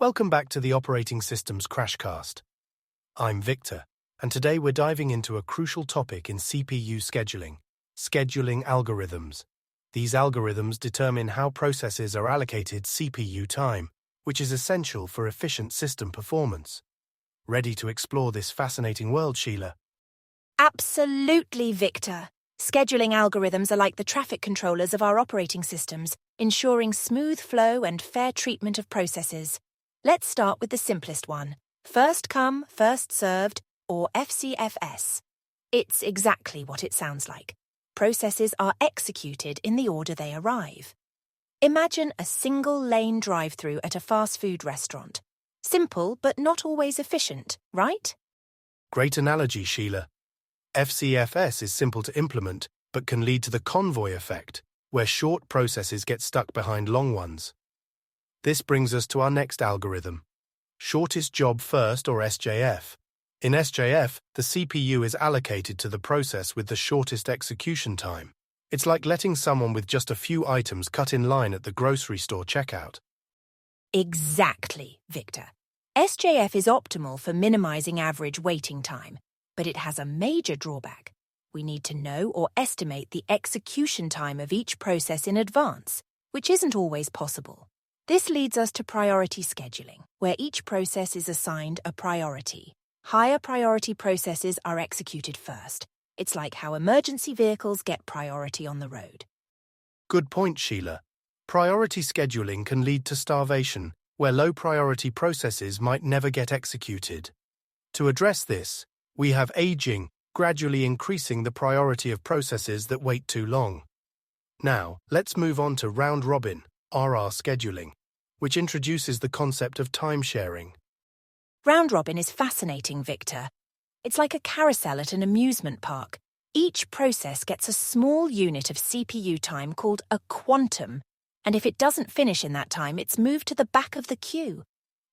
Welcome back to the Operating Systems Crashcast. I'm Victor, and today we're diving into a crucial topic in CPU scheduling algorithms. These algorithms determine how processes are allocated CPU time, which is essential for efficient system performance. Ready to explore this fascinating world, Sheila? Absolutely, Victor. Scheduling algorithms are like the traffic controllers of our operating systems, ensuring smooth flow and fair treatment of processes. Let's start with the simplest one, first come, first served, or FCFS. It's exactly what it sounds like. Processes are executed in the order they arrive. Imagine a single-lane drive-through at a fast food restaurant. Simple, but not always efficient, right? Great analogy, Sheila. FCFS is simple to implement, but can lead to the convoy effect, where short processes get stuck behind long ones. This brings us to our next algorithm, shortest job first, or SJF. In SJF, the CPU is allocated to the process with the shortest execution time. It's like letting someone with just a few items cut in line at the grocery store checkout. Exactly, Victor. SJF is optimal for minimizing average waiting time, but it has a major drawback. We need to know or estimate the execution time of each process in advance, which isn't always possible. This leads us to priority scheduling, where each process is assigned a priority. Higher priority processes are executed first. It's like how emergency vehicles get priority on the road. Good point, Sheila. Priority scheduling can lead to starvation, where low-priority processes might never get executed. To address this, we have aging, gradually increasing the priority of processes that wait too long. Now, let's move on to round-robin, RR scheduling, which introduces the concept of time-sharing. Round-robin is fascinating, Victor. It's like a carousel at an amusement park. Each process gets a small unit of CPU time called a quantum, and if it doesn't finish in that time, it's moved to the back of the queue.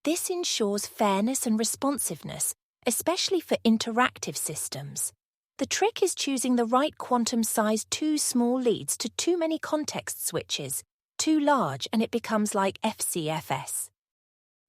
This ensures fairness and responsiveness, especially for interactive systems. The trick is choosing the right quantum size. Too small leads to too many context switches. Too large, and it becomes like FCFS.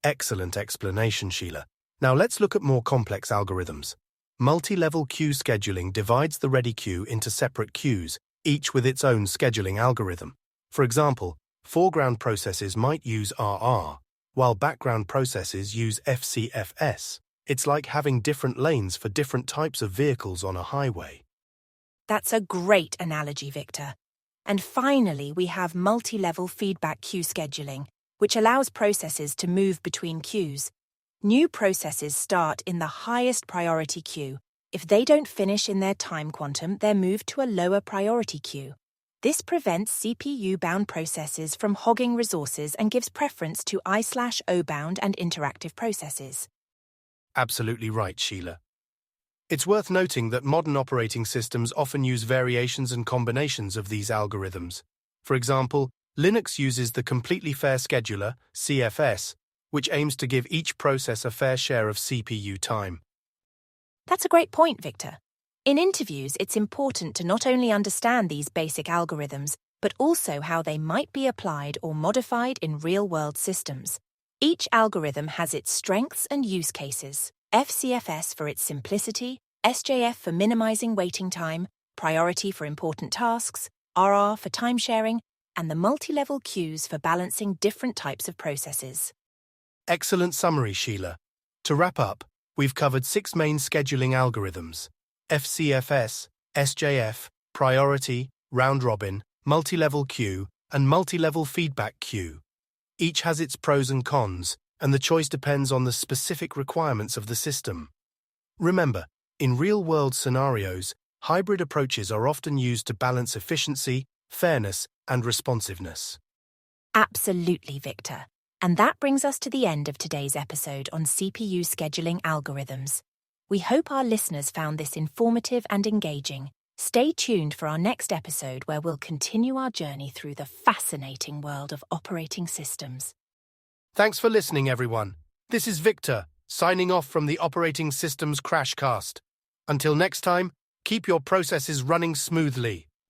Excellent explanation, Sheila. Now let's look at more complex algorithms. Multi-level queue scheduling divides the ready queue into separate queues, each with its own scheduling algorithm. For example, foreground processes might use RR, while background processes use FCFS. It's like having different lanes for different types of vehicles on a highway. That's a great analogy, Victor. And finally, we have multi-level feedback queue scheduling, which allows processes to move between queues. New processes start in the highest priority queue. If they don't finish in their time quantum, they're moved to a lower priority queue. This prevents CPU-bound processes from hogging resources and gives preference to I/O-bound and interactive processes. Absolutely right, Sheila. It's worth noting that modern operating systems often use variations and combinations of these algorithms. For example, Linux uses the Completely Fair Scheduler, CFS, which aims to give each process a fair share of CPU time. That's a great point, Victor. In interviews, it's important to not only understand these basic algorithms, but also how they might be applied or modified in real-world systems. Each algorithm has its strengths and use cases. FCFS for its simplicity, SJF for minimizing waiting time, priority for important tasks, RR for time sharing, and the multi-level queues for balancing different types of processes. Excellent summary, Sheila. To wrap up, we've covered 6 main scheduling algorithms: FCFS, SJF, priority, round-robin, multi-level queue, and multi-level feedback queue. Each has its pros and cons, and the choice depends on the specific requirements of the system. Remember, in real-world scenarios, hybrid approaches are often used to balance efficiency, fairness, and responsiveness. Absolutely, Victor. And that brings us to the end of today's episode on CPU scheduling algorithms. We hope our listeners found this informative and engaging. Stay tuned for our next episode, where we'll continue our journey through the fascinating world of operating systems. Thanks for listening, everyone. This is Victor, signing off from the Operating Systems Crashcast. Until next time, keep your processes running smoothly.